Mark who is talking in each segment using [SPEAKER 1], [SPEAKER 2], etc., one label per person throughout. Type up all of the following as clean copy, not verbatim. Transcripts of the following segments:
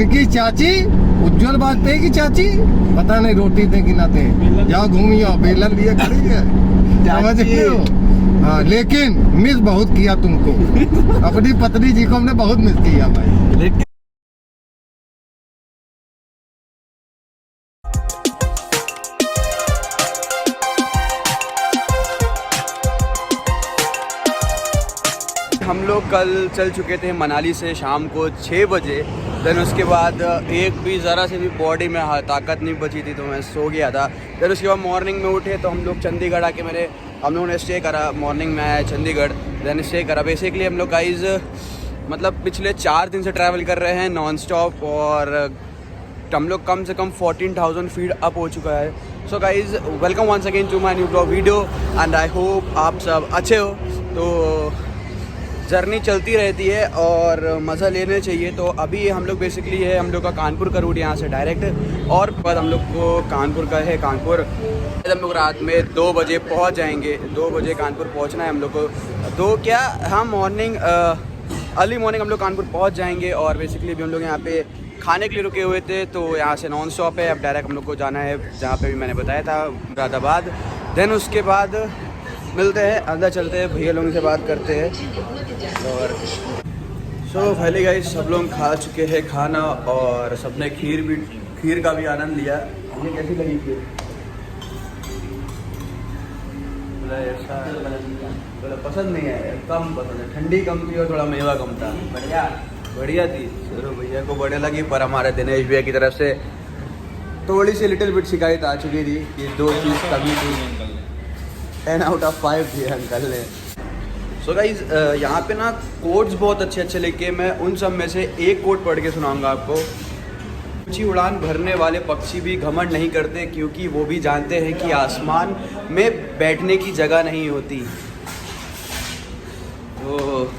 [SPEAKER 1] की चाची उज्जवल वाजपेयी की चाची पता नहीं रोटी थे कि ना थे। जाओ घूमियो बेलन लिए खड़ी है समझ रहे हो। हाँ लेकिन मिस बहुत किया तुमको अपनी पत्नी जी को हमने बहुत मिस किया भाई।
[SPEAKER 2] हम लोग कल चल चुके थे मनाली से शाम को 6 बजे। देन उसके बाद एक भी ज़रा से भी बॉडी में ताकत नहीं बची थी तो मैं सो गया था। देन उसके बाद मॉर्निंग में उठे तो हम लोग चंडीगढ़ आके हम लोगों ने स्टे करा। मॉर्निंग में आया चंडीगढ़, देन स्टे करा। बेसिकली हम लोग गाइज मतलब पिछले 4 दिन से ट्रैवल कर रहे हैं नॉन स्टॉप और हम लोग कम से कम 14,000 फीट अप हो चुका है। So guys welcome once again to my new blog video and I hope आप सब अच्छे हो। तो जर्नी चलती रहती है और मज़ा लेने चाहिए। तो अभी हम लोग बेसिकली है हम लोग का कानपुर का रूट यहाँ से डायरेक्ट, और बाद हम लोग को कानपुर का है कानपुर। हम लोग रात में 2 बजे पहुँच जाएंगे। 2 बजे कानपुर पहुँचना है हम लोग को। तो क्या हम मॉर्निंग अर्ली मॉर्निंग हम लोग कानपुर पहुँच जाएंगे। और बेसिकली भी हम लोग यहाँ पे खाने के लिए रुके हुए थे तो यहाँ से नॉन स्टॉप है। अब डायरेक्ट हम लोग को जाना है जहाँ पे भी मैंने बताया था मुरादाबाद। देन उसके बाद मिलते हैं, अंदर चलते हैं, भैया लोगों से बात करते हैं। और सो पहले गाइस सब लोग खा चुके हैं खाना और सबने खीर का भी आनंद लिया। हमें कैसी लगी खीर? थोड़ा पसंद नहीं है, कम पसंद है, ठंडी कम थी और थोड़ा मेवा कम था। बढ़िया थी। चलो भैया को बढ़िया लगी, पर हमारे दिनेश भैया की तरफ से थोड़ी सी लिटिल बिट शिकायत आ चुकी थी कि 2 चीज़ कमी थी। 10 आउट ऑफ 5 थी अंकल ने। सो गाइज यहाँ पे ना कोट्स बहुत अच्छे लेके मैं उन सब में से एक कोट पढ़ के सुनाऊंगा आपको। ऊंची उड़ान भरने वाले पक्षी भी घमंड नहीं करते क्योंकि वो भी जानते हैं कि आसमान में बैठने की जगह नहीं होती। तो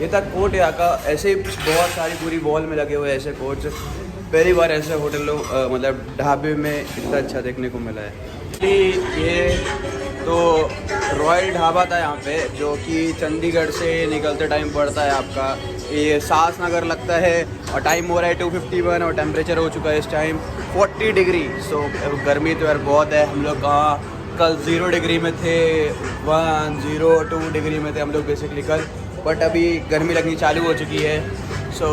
[SPEAKER 2] ये था कोट यहाँ का। ऐसे बहुत सारी पूरी वॉल में लगे हुए ऐसे कोट्स। पहली बार ऐसे होटलों मतलब ढाबे में इतना अच्छा देखने को मिला है। ये तो रॉयल ढाबा था यहाँ पे, जो कि चंडीगढ़ से निकलते टाइम पड़ता है आपका। ये सास नगर लगता है और टाइम हो रहा है 2:51 और टेम्परेचर हो चुका है इस टाइम 40 डिग्री। सो गर्मी तो यार बहुत है। हम लोग कहाँ कल 0 डिग्री में थे, 102 डिग्री में थे हम लोग बेसिकली कल, बट अभी गर्मी लगनी चालू हो चुकी है। सो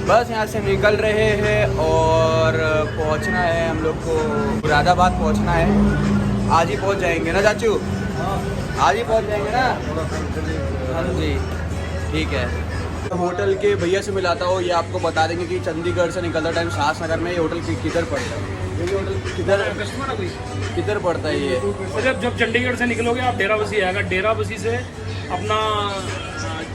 [SPEAKER 2] बस यहाँ से निकल रहे हैं और पहुँचना है हम लोग को मुरादाबाद पहुँचना है। आज ही पहुँच जाएंगे ना चाचू? आज ही पहुँच जाएंगे ना? हाँ जी ठीक है। होटल के भैया से मिलाता हूँ, ये आपको बता देंगे कि चंडीगढ़ से निकलता टाइम शास नगर में ये होटल किधर पड़ता है। ये होटल किधर पड़ता है ये?
[SPEAKER 3] जब चंडीगढ़ से निकलोगे आप डेरा बसी आएगा। डेरा बसी से अपना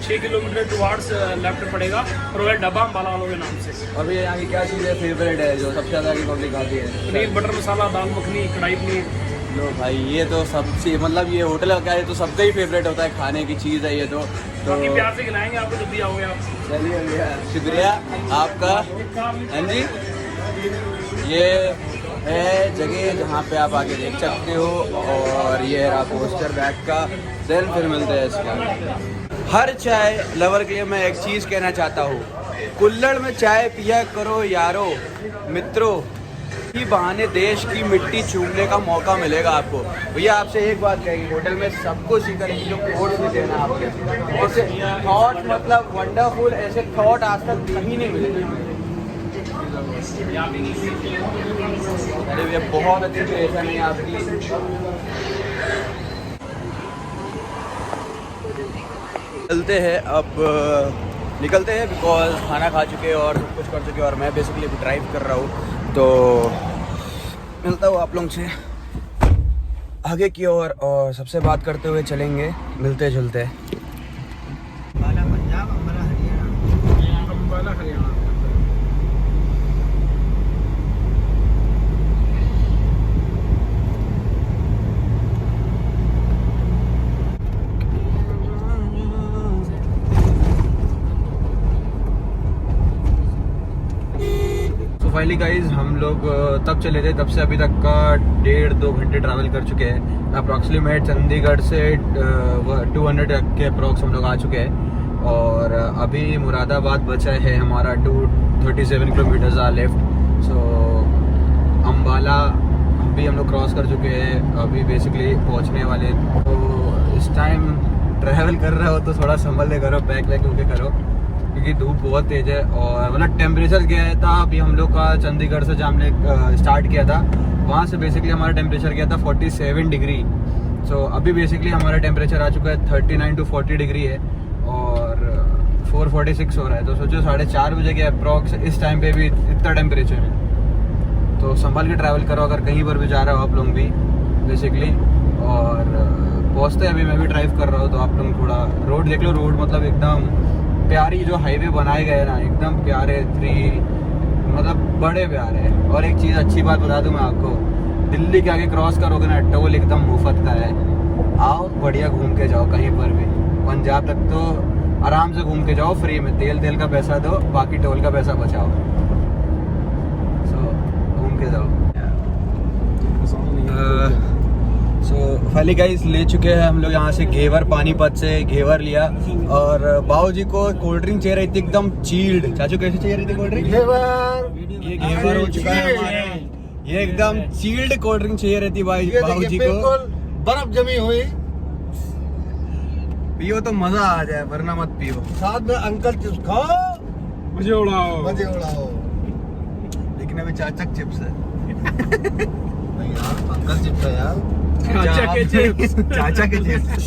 [SPEAKER 3] 6 किलोमीटर टुवार्ड्स लेफ्ट पड़ेगा रॉयल ढाबा अम्बाला वालों के नाम से।
[SPEAKER 2] और भैया यहाँ की क्या चीज़ फेवरेट है जो सबसे ज़्यादा की पब्लिक खाती है?
[SPEAKER 3] पनीर बटर मसाला, दाल मखनी, कढ़ाई पनीर।
[SPEAKER 2] लो भाई ये तो सबसे मतलब ये होटल का ये तो सबका ही फेवरेट होता है, खाने की चीज़ है ये तो
[SPEAKER 3] प्यार से खिलाएंगे आपको जब भी आओगे आप।
[SPEAKER 2] चलिए भैया शुक्रिया आपका। हाँ जी ये है जगह जहाँ पे आप आके देख सकते हो और ये रहा पोस्टर बैग का। देन फिर मिलते हैं इसका। हर चाय लवर के लिए मैं एक चीज़ कहना चाहता हूँ, कुल्हड़ में चाय पिया करो यारो मित्रों, ही बहाने देश की मिट्टी चूमने का मौका मिलेगा आपको। भैया आपसे एक बात कहेंगे, होटल में सब कुछ ही करेंगे जो कोर्स में देना आपके ऐसे थॉट मतलब वंडरफुल ऐसे थॉट आज तक कहीं नहीं मिले। अरे भैया बहुत अच्छी क्रिएशन है आपकी। चलते हैं अब निकलते हैं बिकॉज खाना खा चुके हैं और सब कुछ कर चुके हैं और मैं बेसिकली अभी ड्राइव कर रहा हूँ। तो मिलता हूँ आप लोगों से आगे की ओर और सबसे बात करते हुए चलेंगे, मिलते जुलते।
[SPEAKER 1] पंजाब हमारा हरियाणा।
[SPEAKER 2] फाइनली गाइज हम लोग तब चले थे, तब से अभी तक का 1.5-2 घंटे ट्रैवल कर चुके हैं अप्रॉक्सीमेट। चंडीगढ़ से 200 के अप्रॉक्स हम लोग आ चुके हैं और अभी मुरादाबाद बचा है हमारा 237 किलोमीटर्स आर लेफ्ट। सो अम्बाला भी हम लोग क्रॉस कर चुके हैं, अभी बेसिकली पहुंचने वाले। तो इस टाइम ट्रैवल कर रहे हो तो थोड़ा संभल के करो, बैग वैग होके करो, क्योंकि धूप बहुत तेज है। और मतलब टेम्परेचर गया था अभी हम लोग का चंडीगढ़ से, जहाँ हमने स्टार्ट किया था वहाँ से बेसिकली हमारा टेम्परेचर गया था 47 डिग्री। सो अभी बेसिकली हमारा टेम्परेचर आ चुका है 39 to 40 डिग्री है और 4:46 हो रहा है। तो सोचो 4:30 बजे के अप्रॉक्स इस टाइम पे भी इतना टेम्परेचर है। तो संभल के ट्रैवल करो अगर कहीं पर भी जा रहे हो आप लोग भी बेसिकली। और पहुँचते अभी मैं भी ड्राइव कर रहा हूँ, तो आप लोग थोड़ा रोड देख लो। रोड मतलब एकदम प्यारी, जो हाईवे बनाए गए ना एकदम प्यारे, मतलब बड़े प्यारे। और एक चीज़ अच्छी बात बता दूं मैं आपको, दिल्ली के आगे क्रॉस करोगे ना टोल एकदम मुफ्त का है। आओ बढ़िया घूम के जाओ कहीं पर भी, पंजाब तक तो आराम से घूम के जाओ फ्री में। तेल का पैसा दो, बाकी टोल का पैसा बचाओ। सो घूम के जाओ। फाइनली गाइस ले चुके हैं हम लोग यहाँ से घेवर, पानीपत से घेवर लिया। और बाबूजी को कोल्ड ड्रिंक चाहिए रही थी एकदम चिल्ड। चाचू कैसे चाहिए रही थी कोल्ड ड्रिंक? ये घेवर हो चुका है हमारा, ये एकदम चिल्ड कोल्ड ड्रिंक चाहिए रहती बाबूजी को।
[SPEAKER 1] बर्फ जमी हुई,
[SPEAKER 2] पियो तो मजा आ जाए, वरना मत पियो।
[SPEAKER 1] साथ में अंकल चिप्स खाओ,
[SPEAKER 3] मजे उड़ाओ।
[SPEAKER 2] लेकिन अभी चाचक चिप्स है।
[SPEAKER 1] नहीं यार, अंकल चिप्स है यार।
[SPEAKER 3] चाचा के चिप्स।
[SPEAKER 2] चाचा के चिप्स।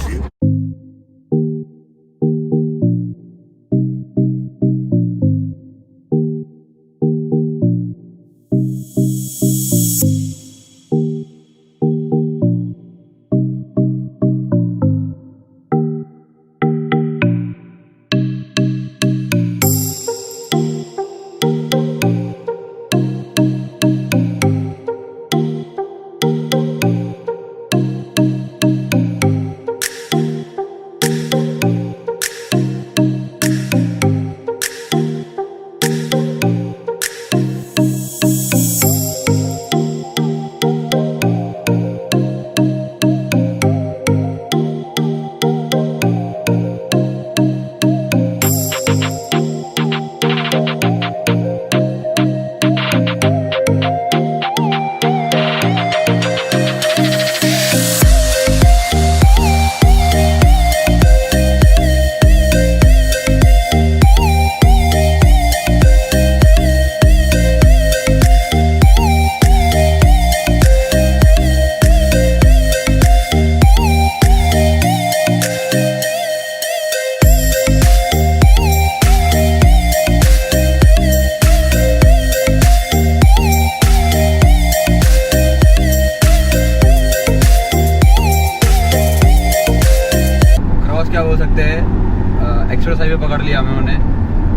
[SPEAKER 2] एक्सप्रेस हाईवे पकड़ लिया हम लोगों ने,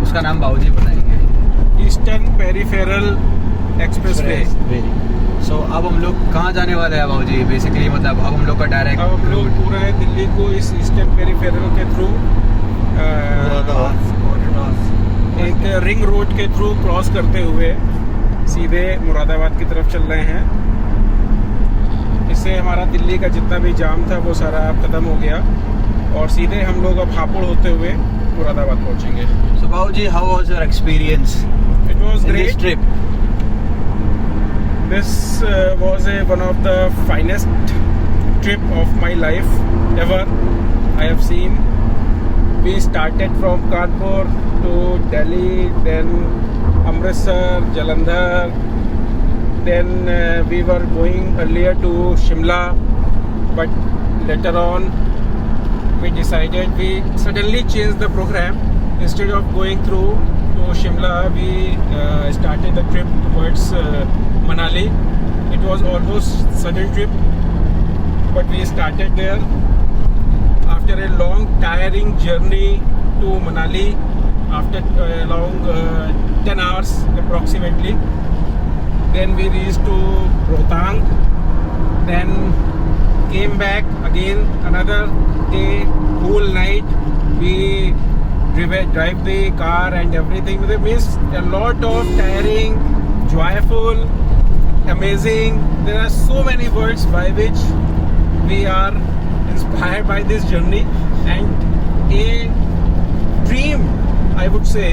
[SPEAKER 2] उसका नाम बाबूजी बताएंगे।
[SPEAKER 3] Eastern peripheral expressway.
[SPEAKER 2] सो अब हम लोग कहाँ जाने वाले हैं बाबूजी? बेसिकली मतलब अब हम लोग का डायरेक्ट
[SPEAKER 3] अब हम लोग पूरे दिल्ली को इस ईस्टर्न पेरिफेरल के थ्रू एक रिंग रोड के थ्रू क्रॉस करते हुए सीधे मुरादाबाद की तरफ चल रहे हैं। इससे हमारा दिल्ली का जितना भी जाम था वो सारा अब खत्म हो गया और सीधे हम लोग अब हापुड़ होते हुए मुरादाबाद पहुंचेंगे।
[SPEAKER 2] So बाबूजी, how was your experience?
[SPEAKER 3] It was
[SPEAKER 2] in
[SPEAKER 3] great
[SPEAKER 2] this trip.
[SPEAKER 3] This was one of the finest trip of my life ever I have seen. We started from Kanpur to Delhi, then Amritsar, Jalandhar, then we were going earlier to Shimla, but later on we decided, we suddenly changed the program. Instead of going through to Shimla, we started the trip towards Manali. It was almost sudden trip, but we started there after a long tiring journey to Manali, after long 10 hours approximately. Then we reached to Rohtang, then came back again another day, whole night we drive the car and everything. We missed a lot of tiring, joyful, amazing. There are so many words by which we are inspired by this journey, and a dream, I would say,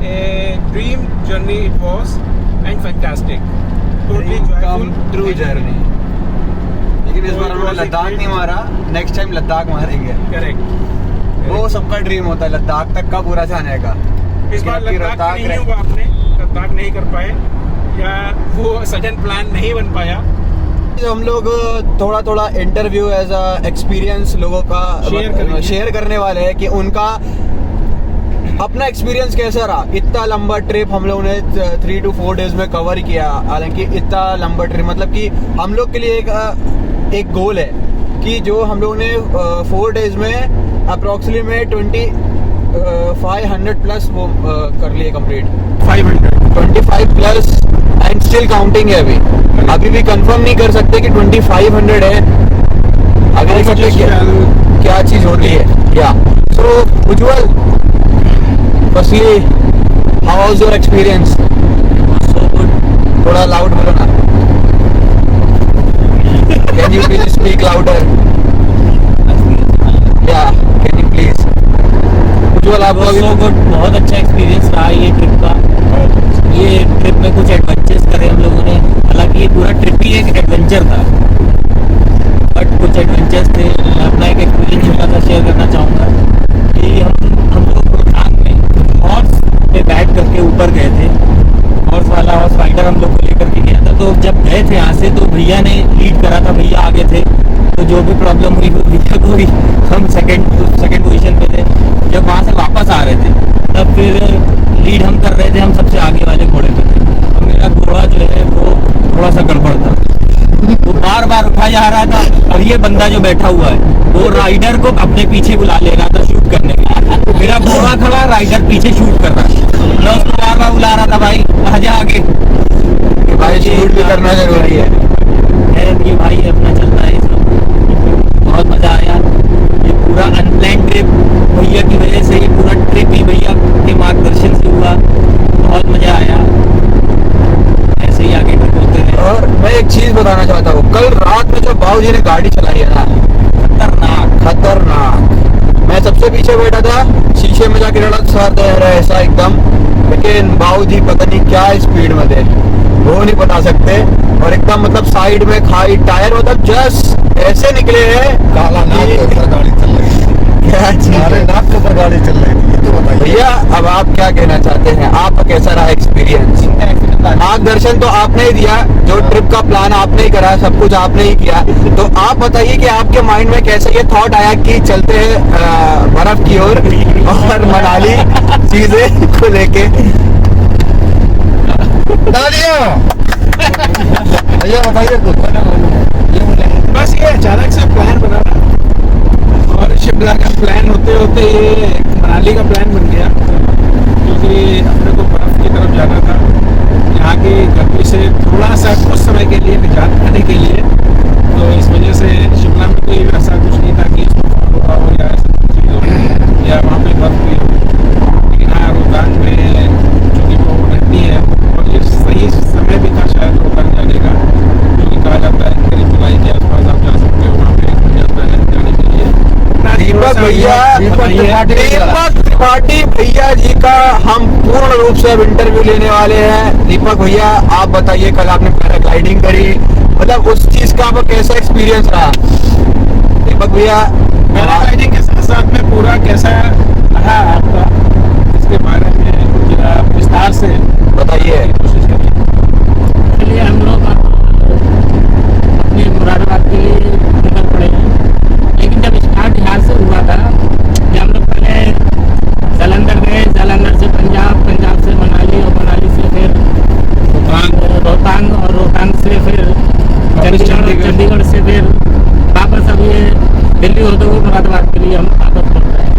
[SPEAKER 3] a dream journey it was, and fantastic. Totally joyful.
[SPEAKER 2] True journey. लेकिन इस बार हमने लद्दाख नहीं मारा, next time Ladakh मारेंगे।
[SPEAKER 3] Correct.
[SPEAKER 2] वो सबका dream होता है लद्दाख तक का पूरा जाने का।
[SPEAKER 3] इस बार लद्दाख नहीं हुआ, आपने लद्दाख नहीं कर पाए, या वो सडन प्लान नहीं बन पाया।
[SPEAKER 2] तो हम लोग थोड़ा थोड़ा इंटरव्यू एज अ एक्सपीरियंस लोगों का शेयर करने वाले हैं कि उनका अपना एक्सपीरियंस कैसा रहा। इतना लंबा ट्रिप हम लोगों ने 3 to 4 डेज में कवर किया। हालांकि इतना लंबा ट्रिप मतलब कि हम लोग के लिए एक गोल है कि जो हम लोगों ने 4 डेज में अप्रोक्सीमेट 500 प्लस वो कर लिए complete. 25 plus and still counting है। अभी भी कंफर्म नहीं कर सकते कि 2500 है। अगर सकते क्या चीज होती है क्या। So Ujjwal, firstly how was your experience? So good. थोड़ा लाउड बोलो ना। Can you please speak louder? या कैन यू प्लीज? उज्जवल आपको
[SPEAKER 4] सो गुड, बहुत अच्छा एक्सपीरियंस रहा ये ट्रिप का। ये ट्रिप में कुछ एडवेंचर्स करे हम लोगों ने। हालांकि ये पूरा ट्रिप ही एक एडवेंचर था, बट कुछ एडवेंचर्स थे। मैं अपना एक एक्सपीरियंस छोटा सा शेयर करना चाहूँगा कि हम लोग रोहतांग में हॉर्स पे बैठ करके ऊपर गए थे। हॉर्स वाला हॉर्स राइडर हम लोग को लेकर के गया था। तो जब गए थे यहाँ से तो भैया ने लीड करा था, भैया आगे थे। तो जो भी प्रॉब्लम हुई वो भैया को ही, हम सेकंड पोजीशन पे थे। जब वहाँ से वापस आ रहे थे तब फिर लीड हम कर रहे थे, हम सबसे आगे वाले घोड़े पे थे। और मेरा घोड़ा जो है वो थोड़ा सा गड़बड़ था, वो बार बार उठा जा रहा था। और ये बंदा जो बैठा हुआ है वो राइडर को अपने पीछे बुला ले रहा था शूट करने के लिए। मेरा घोड़ा खड़ा, राइडर पीछे शूट कर रहा है। मैं उसको बार बार बुला रहा था, भाई आजा आगे,
[SPEAKER 2] भाई शूट भी करना जरूरी है।
[SPEAKER 4] ये भाई अपना चल रहा है ये सब। बहुत मजा आया। ये पूरा अनप्लान ट्रिप भैया की वजह से, ये पूरा ट्रिप ही भैया के मार्गदर्शन से हुआ। बहुत मजा आया। ऐसे ही आगे ट्रिप होते रहे।
[SPEAKER 2] और मैं एक चीज बताना चाहता हूँ, कल रात में जब बाबू जी ने गाड़ी चलाई है ना, खतरनाक। मैं सबसे पीछे बैठा था, शीशे में जाके लड़ा सर दे रहा है ऐसा एकदम। लेकिन बाबू जी पता नहीं क्या स्पीड में थे, वो नहीं बता सकते। और एकदम मतलब साइड में खाई, टायर मतलब जस्ट ऐसे निकले हैं।
[SPEAKER 1] काला नाक के ऊपर गाड़ी चल रही है।
[SPEAKER 2] क्या चीज
[SPEAKER 1] हमारे
[SPEAKER 2] है?
[SPEAKER 1] नाक के ऊपर गाड़ी चल रही थी, ये तो बताइए
[SPEAKER 2] भैया अब आप क्या कहना चाहते हैं? आपका कैसा रहा एक्सपीरियंस? मार्गदर्शन तो आपने ही दिया, जो ट्रिप का प्लान आपने ही करा, सब कुछ आपने ही किया। तो आप बताइए कि आपके माइंड में कैसे ये थॉट आया कि चलते हैं बर्फ की ओर और मनाली चीजें को लेके।
[SPEAKER 1] तालियां। भैया बताइए कुछ।
[SPEAKER 3] बस ये अचानक से प्लान बना और शिमला का प्लान होते होते ये मनाली का प्लान बन गया, क्योंकि अपने को बर्फ की तरफ जाना था। यहाँ की गर्मी से थोड़ा सा कुछ समय के लिए निजात पाने के लिए। तो इस वजह से शिमला में कोई ऐसा कुछ नहीं था कि हो या ऐसा कुछ चीज़ हो या वहाँ पे बर्फ भी हो। लेकिन हाँ, रोहतांग में चूँकि वो रहती है और ये सही समय भी था शायद रोहतांग जाने का, क्योंकि कहा जाता है करीब जुलाई के आसपास आप जा सकते हो वहाँ पे जाने के लिए।
[SPEAKER 2] दीपक त्रिपाठी भैया जी का हम पूर्ण रूप से अब इंटरव्यू लेने वाले हैं। दीपक भैया आप बताइए, कल आपने पैराग्लाइडिंग करी, मतलब उस चीज का आपका कैसा एक्सपीरियंस रहा? दीपक भैया
[SPEAKER 3] पैराग्लाइडिंग के साथ साथ में पूरा कैसा रहा आपका, इसके बारे में विस्तार से
[SPEAKER 2] बताइए।
[SPEAKER 3] कोशिश करिए।
[SPEAKER 4] चलिए हम लोग अपने मुरादाबाद के लिए निकल पड़े हैं। लेकिन जब स्टार्ट यहाँ से हुआ था, जब हम लोग पहले जालंधर गए, जालंधर से पंजाब, पंजाब से मनाली और मनाली से फिर रोहतांग और रोहतांग से फिर चंडीगढ़ से फिर वापस अब ये दिल्ली होते हुए मुरादाबाद के लिए हम वापस पड़ रहे हैं।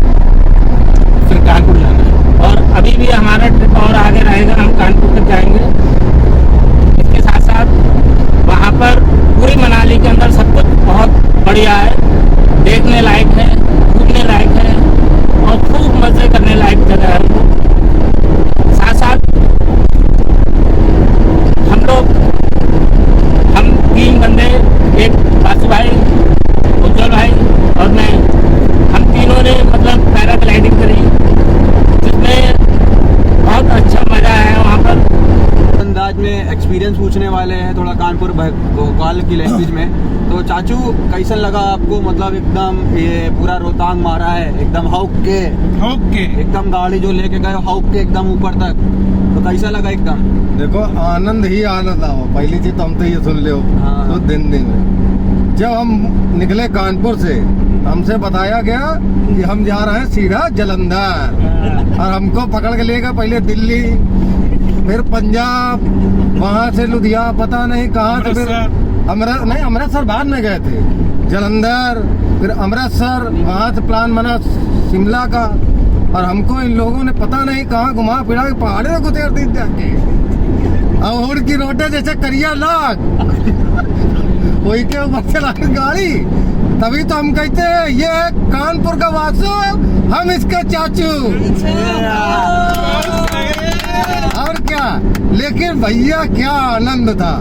[SPEAKER 3] फिर कानपुर जाना है।
[SPEAKER 4] और अभी भी हमारा ट्रिप और आगे रहेगा, हम कानपुर तक जाएंगे।
[SPEAKER 2] में एक्सपीरियंस पूछने वाले हैं थोड़ा कानपुर भोपाल की लैंग्वेज में। तो चाचू कैसा लगा आपको, मतलब एकदम ये पूरा रोहतांग मारा है एकदम हौक के एकदम गाड़ी जो लेके गए हौक के एकदम ऊपर तक, तो कैसा लगा एकदम?
[SPEAKER 1] देखो आनंद ही आनंद आओ, पहली चीज तो हम तो ये सुन ले
[SPEAKER 2] हाँ।
[SPEAKER 1] तो दिन में जब हम निकले कानपुर से हमसे बताया गया कि हम जा रहे हैं सीधा जालंधर, और हमको पकड़ के ले गए पहले दिल्ली, फिर पंजाब, वहां से लुधियाना, पता नहीं कहाँ से, फिर अमृतसर बाद में गए थे, जालंधर, फिर अमृतसर, वहां से प्लान बना शिमला का, और हमको इन लोगों ने पता नहीं कहाँ घुमा फिरा के पहाड़े में गुतेर दी जाके, और उड़ की रोटे जैसे करिया लाग वही के ऊपर चला गाड़ी। तभी तो हम कहते हैं ये है कानपुर का वासु, हम इसके चाचू। और क्या, लेकिन भैया क्या आनंद था,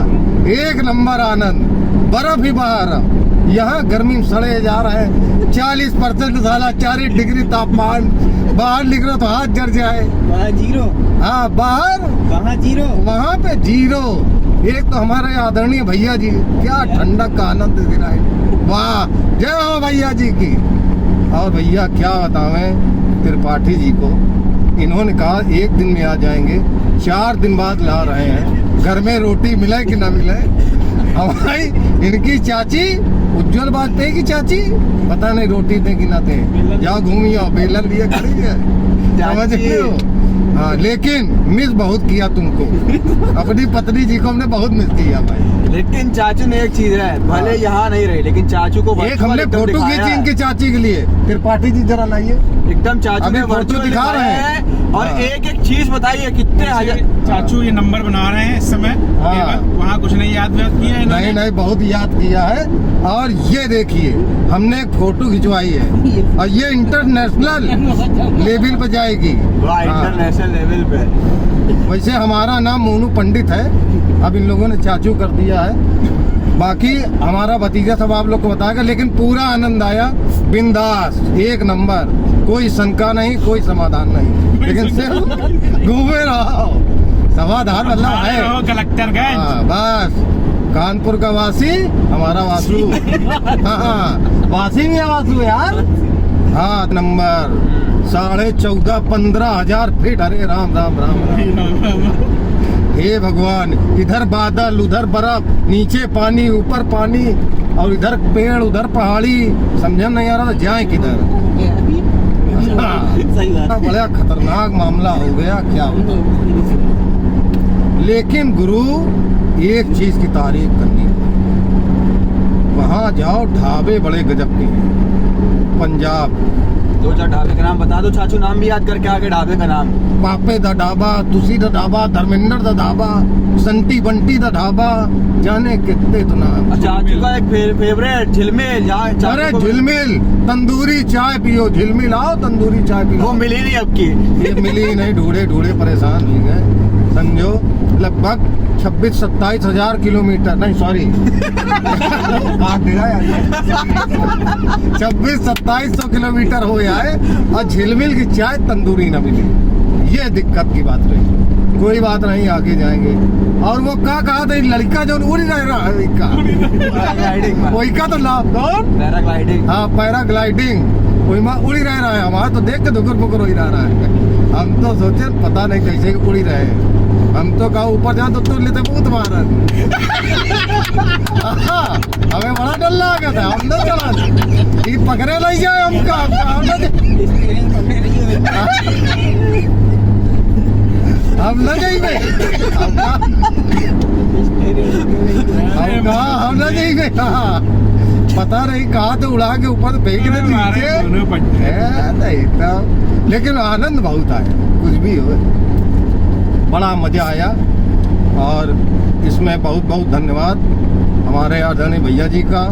[SPEAKER 1] एक नंबर आनंद। बर्फ ही बाहर, यहाँ गर्मी में सड़े जा रहे हैं, 40% साला 40 डिग्री तापमान, बाहर निकलो तो हाथ जल जाए।
[SPEAKER 4] जीरो?
[SPEAKER 1] हाँ बाहर,
[SPEAKER 4] कहाँ जीरो?
[SPEAKER 1] वहाँ पे जीरो। एक तो हमारे आदरणीय भैया जी क्या ठंडक का आनंद दिलाए, वाह, जय हो भैया जी की। और भैया क्या बतावें त्रिपाठी जी को, इन्होंने कहा एक दिन में आ जाएंगे, 4 दिन बाद ला रहे हैं, घर में रोटी मिले कि ना मिले। हमारी इनकी चाची उज्जवल वाजपेयी की चाची पता नहीं रोटी दे कि ना दे, जाओ घूमी आओ, बेलन लिए खड़ी है, समझ रहे हो। हाँ, लेकिन मिस बहुत किया तुमको, अपनी पत्नी जी को हमने बहुत मिस किया भाई।
[SPEAKER 2] लेकिन चाचू ने एक चीज है, भले यहाँ नहीं रहे लेकिन चाचू को
[SPEAKER 1] एक हमने फोटो खींची इनकी चाची के लिए, त्रिपाठी जी जरा लाइए,
[SPEAKER 2] एकदम चाचू ने
[SPEAKER 1] अभी फोटो दिखा रहे हैं।
[SPEAKER 2] और
[SPEAKER 1] हाँ।
[SPEAKER 2] एक एक चीज बताइए कितने हजार
[SPEAKER 3] चाचू ये नंबर बना रहे हैं इस समय,
[SPEAKER 1] हाँ।
[SPEAKER 3] वहाँ कुछ नहीं याद किया है इन्होंने?
[SPEAKER 1] नहीं बहुत याद किया है। और ये देखिए हमने एक फोटो खिंचवाई है, और ये इंटरनेशनल लेवल पे जाएगी। हाँ।
[SPEAKER 2] इंटरनेशनल लेवल पे।
[SPEAKER 1] वैसे हमारा नाम मोनू पंडित है, अब इन लोगों ने चाचू कर दिया है। बाकी हमारा भतीजा सब आप लोग को बताएगा, लेकिन पूरा आनंद आया, बिंदास, एक नंबर, कोई शंका नहीं, कोई समाधान नहीं, लेकिन सिर्फ घूमे रहो, समाधान अल्लाह है।
[SPEAKER 3] कलेक्टर गए
[SPEAKER 1] बस कानपुर का वासी हमारा वासु। हाँ, वासी भी है वासु यार। हाँ, नंबर 14,500-15,000 फीट। अरे राम राम राम राम, हे भगवान, इधर बादल, उधर बर्फ, नीचे पानी, ऊपर पानी, और इधर पेड़, उधर पहाड़ी, समझ नहीं आ रहा था जाए किधर।
[SPEAKER 4] सही बात।
[SPEAKER 1] बड़ा खतरनाक मामला हो गया, क्या होगा। लेकिन गुरु एक चीज की तारीफ करनी, वहाँ जाओ ढाबे बड़े गजब के हैं। पंजाब,
[SPEAKER 2] 2-4 ढाबे का नाम बता दो चाचू, नाम भी याद करके आगे ढाबे का नाम।
[SPEAKER 1] पापे दा ढाबा, तुसी दा ढाबा, धर्मेंद्र दा ढाबा, संटी बंटी दा ढाबा, जाने कितने तो नाम।
[SPEAKER 2] चाचू का एक फेवरेट झिलमिल।
[SPEAKER 1] अरे झिलमिल, तंदूरी चाय पियो, झिलमिल आओ तंदूरी चाय पियो।
[SPEAKER 2] वो मिली नहीं अब की।
[SPEAKER 1] ये मिली नहीं, ढूंढे ढूंढे परेशान हो गए, समझो। लगभग 26-27 हजार किलोमीटर, नहीं सॉरी 26-2700 किलोमीटर हो जाए और झिलमिल की चाय तंदूरी न मिली, ये दिक्कत की बात रही। कोई बात नहीं, आगे जाएंगे। और वो कहा था लड़का जो उड़ रहा है, वही का तो नाम कौन,
[SPEAKER 2] पैराग्लाइडिंग।
[SPEAKER 1] हाँ पैराग्लाइडिंग, वही माँ उड़ी रहा है। हमारा तो देख के दुकुर बुकुर हो ही रहा है। हम तो सोचे पता नहीं कैसे उड़ी रहे हैं, हम तो कहा ऊपर जाए तो तुम लेते भूत मारा। हमें बड़ा डर लगा था, हम तो चला ये पकड़े नहीं जाए हमका, हम न जाइए, हम न जाइए, पता नहीं कहा तो उड़ा के ऊपर फेंक रहे नहीं तो। लेकिन आनंद बहुत आया, कुछ भी हो, बड़ा मजा आया। और इसमें बहुत बहुत धन्यवाद हमारे आदरणीय भैया जी का,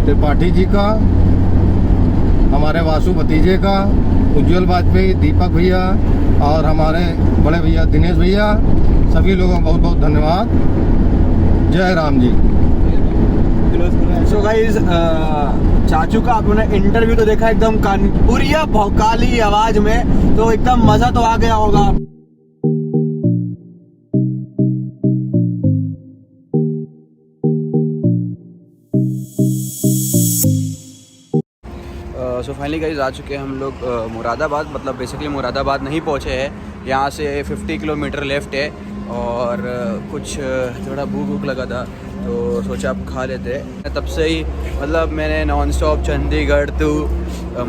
[SPEAKER 1] त्रिपाठी जी का, हमारे वासु भतीजे का, उज्जवल वाजपेयी, दीपक भैया, और हमारे बड़े भैया दिनेश भैया, सभी लोगों का बहुत बहुत धन्यवाद। जय राम जी।
[SPEAKER 2] सो गाइस, चाचू का आपने इंटरव्यू तो देखा, एकदम कानपुरिया भौकाली आवाज में, तो एकदम मजा तो आ गया होगा। सो फाइनली गाइस आ चुके हैं हम लोग मुरादाबाद, मतलब बेसिकली मुरादाबाद नहीं पहुँचे हैं, यहाँ से 50 किलोमीटर लेफ्ट है। और कुछ थोड़ा भूख लगा था तो सोचा अब खा लेते हैं। तब से ही मतलब मैंने non stop Chandigarh to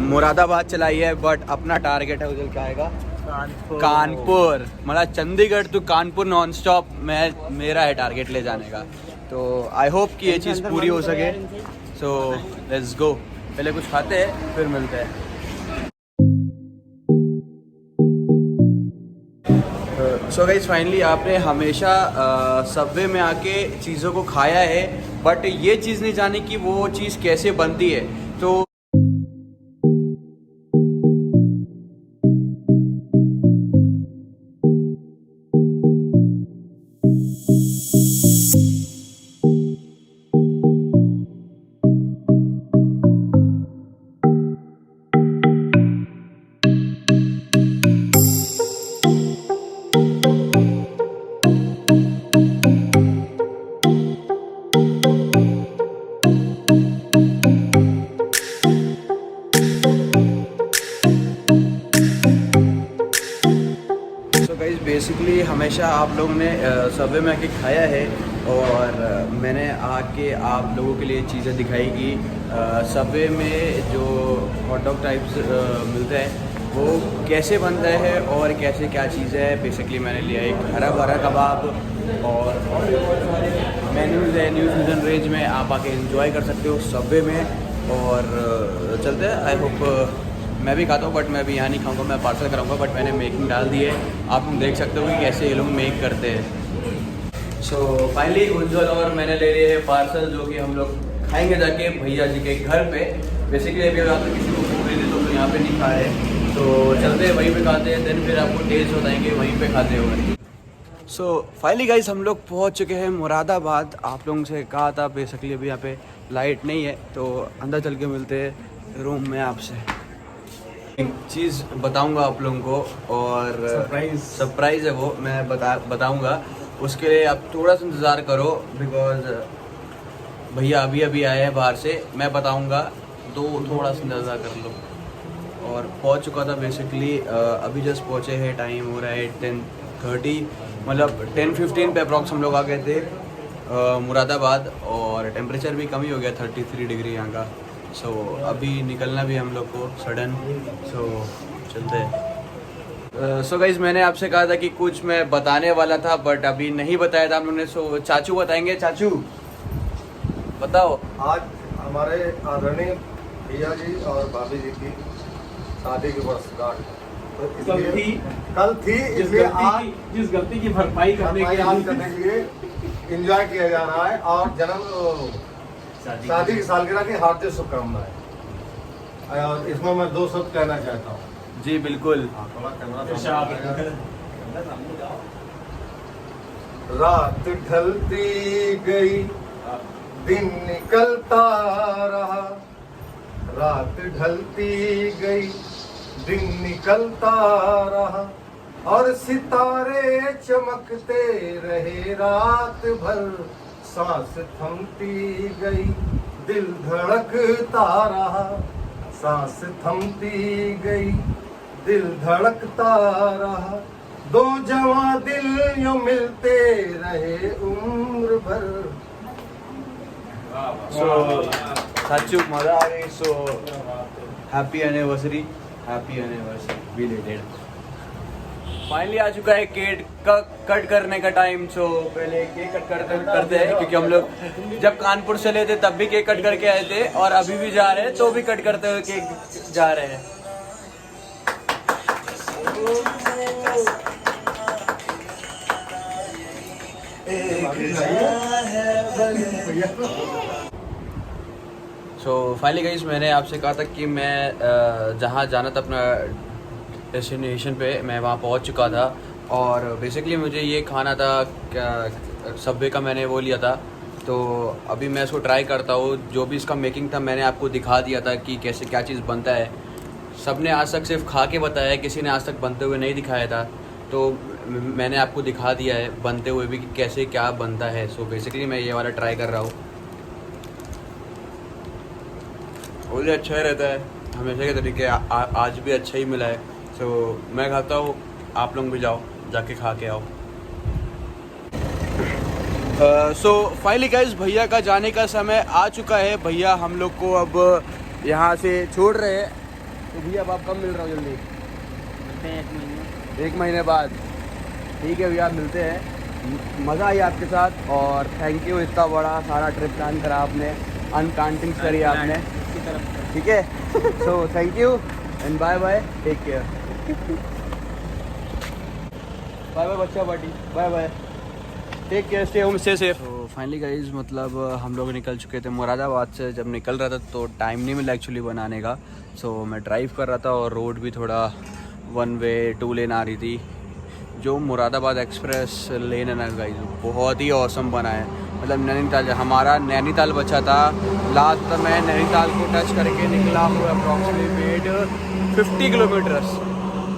[SPEAKER 2] Moradabad चलाई है, बट अपना टारगेट है उधर क्या आएगा, कानपुर। मतलब Chandigarh to Kanpur non stop मेरा है टारगेट ले जाने का। तो आई होप कि ये चीज़ पूरी हो सके। सो लेट्स गो, पहले कुछ खाते हैं फिर मिलते हैं। सो गाइस फाइनली आपने हमेशा सबवे में आके चीज़ों को खाया है, बट ये चीज़ नहीं जानी कि वो चीज़ कैसे बनती है। तो बेसिकली हमेशा आप लोगों ने सबवे में आके खाया है, और मैंने आके आप लोगों के लिए चीज़ें दिखाई कि सबवे में जो हॉट डॉग टाइप्स मिलता है वो कैसे बनता है और कैसे क्या चीज़ें है। बेसिकली मैंने लिया एक हरा भरा कबाब, और मेन्यूज़ है न्यू फ्यूजन रेंज में, आप आके एंजॉय कर सकते हो सबवे में। और चलते हैं, आई होप मैं भी खाता हूँ, बट मैं भी यहाँ नहीं खाऊंगा, मैं पार्सल कराऊंगा। बट मैंने मेकिंग डाल दी है, आप लोग देख सकते हो कि कैसे ये लोग मेक करते हैं। सो फाइनली उज्ज्वल और मैंने ले लिए है पार्सल, जो कि हम लोग खाएंगे जाके भैया जी के घर पे। बेसिकली अभी आप तो किसी को भूख नहीं देते तो यहाँ पे नहीं खाए, तो चलते हैं वहीं पे खाते हैं, देन फिर आपको टेस्ट बताएंगे वहीं पे खाते हुए। सो फाइनली गाइस हम लोग पहुँच चुके हैं मुरादाबाद। आप लोगों से कहा था बेसिकली अभी यहाँ पे लाइट नहीं है, तो अंदर चल के मिलते हैं रूम में आपसे। एक चीज़ बताऊंगा आप लोगों को, और सरप्राइज़ है वो, मैं बताऊंगा। उसके लिए आप थोड़ा सा इंतज़ार करो, बिकॉज भैया अभी अभी आए हैं बाहर से, मैं बताऊंगा, तो थोड़ा सा इंतज़ार कर लो। और पहुंच चुका था बेसिकली, अभी जस्ट पहुंचे हैं, टाइम हो रहा है 10:30, मतलब 10:15 पे अप्रॉक्स हम लोग आ गए थे मुरादाबाद। और टेम्परेचर भी कम ही हो गया, 33 डिग्री यहाँ का। सो अभी निकलना भी हम लोग को सडन, सो चलते हैं। सो गाइज मैंने आपसे कहा था कि कुछ मैं बताने वाला था, बट अभी नहीं बताया था हम लोगों ने। सो चाचू बताएंगे, चाचू बताओ।
[SPEAKER 1] आज हमारे आदरणीय भैया जी और भाभी जी की शादी की वर्षगांठ, तो इसलिए कल थी, इसलिए आज
[SPEAKER 3] जिस गलती की भरपाई करने
[SPEAKER 1] के लिए एंजॉय किया जा रहा है। और जन्म शादी की सालगिरह की हार्दिक शुभकामनाएं। और इसमें मैं 2 शब्द कहना चाहता हूँ।
[SPEAKER 2] जी बिल्कुल।
[SPEAKER 1] रात ढलती गई, दिन निकलता रहा, रात ढलती गई, दिन निकलता रहा, और सितारे चमकते रहे रात भर, सांस थमती गई, दिल धड़कता रहा, सांस थमती गई, दिल धड़कता रहा, 2 जवां दिल यूं मिलते रहे उम्र भर।
[SPEAKER 2] सो चाचू मजा आ गई। So happy anniversary, happy anniversary belated. Finally आ चुका है केक का कट करने का टाइम। सो पहले केक कट करते हैं, क्योंकि हम लोग जब कानपुर चले थे तब भी केक कट करके आए थे, और अभी भी जा रहे हैं तो भी कट करते हुए केक जा रहे हैं। सो फाइनली गाइस मैंने आपसे कहा था कि मैं जहाँ जाना था अपना डेस्टिनेशन पे, मैं वहाँ पहुँच चुका था। और बेसिकली मुझे ये खाना था, सबवे का मैंने वो लिया था, तो अभी मैं इसको ट्राई करता हूँ। जो भी इसका मेकिंग था मैंने आपको दिखा दिया था कि कैसे क्या चीज़ बनता है। सब ने आज तक सिर्फ खा के बताया है, किसी ने आज तक बनते हुए नहीं दिखाया था, तो मैंने आपको दिखा दिया है बनते हुए भी कि कैसे क्या बनता है। सो बेसिकली मैं ये वाला ट्राई कर रहा हूँ, बहुत अच्छा रहता है। हमेशा के तरीके आज भी अच्छा ही मिला है। तो मैं खाता हूँ, आप लोग भी जाओ, जाके खा के आओ। सो फाइनली गाइस भैया का जाने का समय आ चुका है। भैया हम लोग को अब यहाँ से छोड़ रहे हैं। तो भैया अब आप कब मिल रहे हो? जल्दी
[SPEAKER 4] मिलते हैं
[SPEAKER 2] 1 महीने बाद। ठीक है भैया, मिलते हैं। मज़ा आई आपके साथ और थैंक यू, इतना बड़ा सारा ट्रिप प्लान करा आपने, अनकाउंटिंग करी आपने।
[SPEAKER 4] इसकी तरफ
[SPEAKER 2] ठीक है, so thank you and bye bye, take care. Bye bye बच्चा party, bye bye, take care, stay home, stay safe. तो फाइनली गाइज मतलब हम लोग निकल चुके थे मुरादाबाद से। जब निकल रहा था तो टाइम नहीं मिला एक्चुअली बनाने का। सो मैं ड्राइव कर रहा था और रोड भी थोड़ा 1 वे 2 लेन आ रही थी। जो मुरादाबाद एक्सप्रेस लेन है ना गाइज, बहुत ही औसम बना है। मतलब नैनीताल, हमारा नैनीताल बचा था लास्ट, मैं नैनीताल को टच करके निकला हूँ अप्रॉक्सीमेट 50 किलोमीटर्स।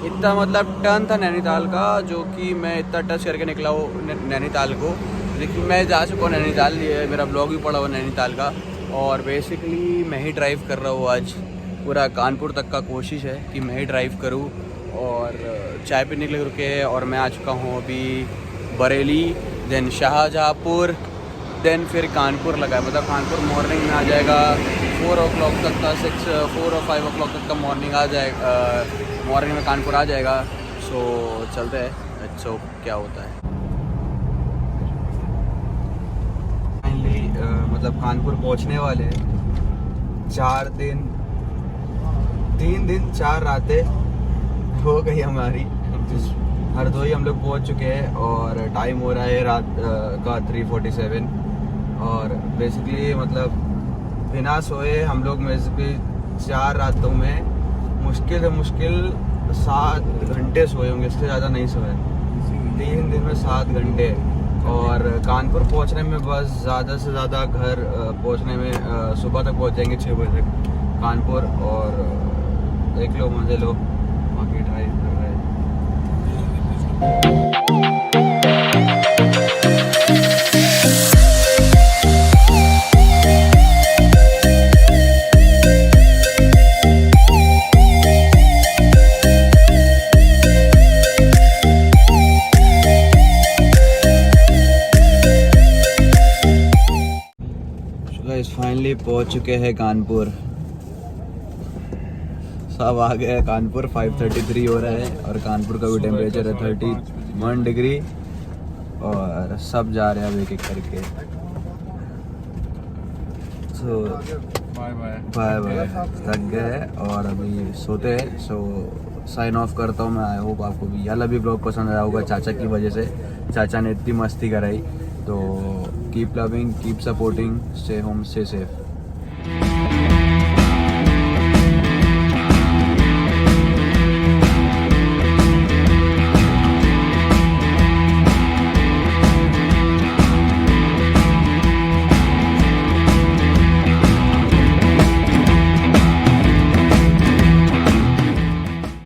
[SPEAKER 2] इतना मतलब टर्न था नैनीताल का, जो कि मैं इतना टच करके निकला हूँ नैनीताल को। लेकिन मैं जा चुका हूँ नैनीताल, ये मेरा ब्लॉग भी पड़ा हुआ नैनीताल का। और बेसिकली मैं ही ड्राइव कर रहा हूँ आज। पूरा कानपुर तक का कोशिश है कि मैं ही ड्राइव करूँ। और चाय पीने के लिए रुके हैं और मैं आ चुका हूँ अभी बरेली, देन शाहजहाँपुर, देन फिर कानपुर लगा है। मतलब कानपुर मॉर्निंग में आ जाएगा 4 o'clock तक का, 4 और 5 o'clock तक का मॉर्निंग आ जाएगा, मॉर्निंग में कानपुर आ जाएगा। सो चलते हैं, अच्छा क्या होता है। फाइनली मतलब कानपुर पहुंचने वाले हैं। 3 दिन 4 रातें हो गई हमारी। हरदोई हम लोग पहुंच चुके हैं और टाइम हो रहा है रात का 3:47। और बेसिकली मतलब बिना सोए हम लोग में से 4 रातों में मुश्किल से मुश्किल 7 घंटे सोए होंगे, इससे ज़्यादा नहीं सोए। 3 दिन में 7 घंटे। और कानपुर पहुंचने में बस ज़्यादा से ज़्यादा घर पहुंचने में सुबह तक पहुंच जाएंगे 6 बजे तक कानपुर। और देख लो, मज़े लो, बाकी ड्राइव कर रहे हैं। फाइनली पहुंच चुके हैं कानपुर। सब आ गए हैं कानपुर। 5:33 हो रहा है और कानपुर का भी टेम्परेचर है 31 डिग्री। और सब जा रहे हैं अब एक एक करके। सो बाय बाय, थक गए और अभी सोते हैं। सो साइन ऑफ करता हूँ मैं। आई होप आपको भी यार अभी ब्लॉग पसंद आया होगा चाचा की वजह से। चाचा ने इतनी मस्ती कराई। तो keep loving, keep supporting, stay home, stay safe.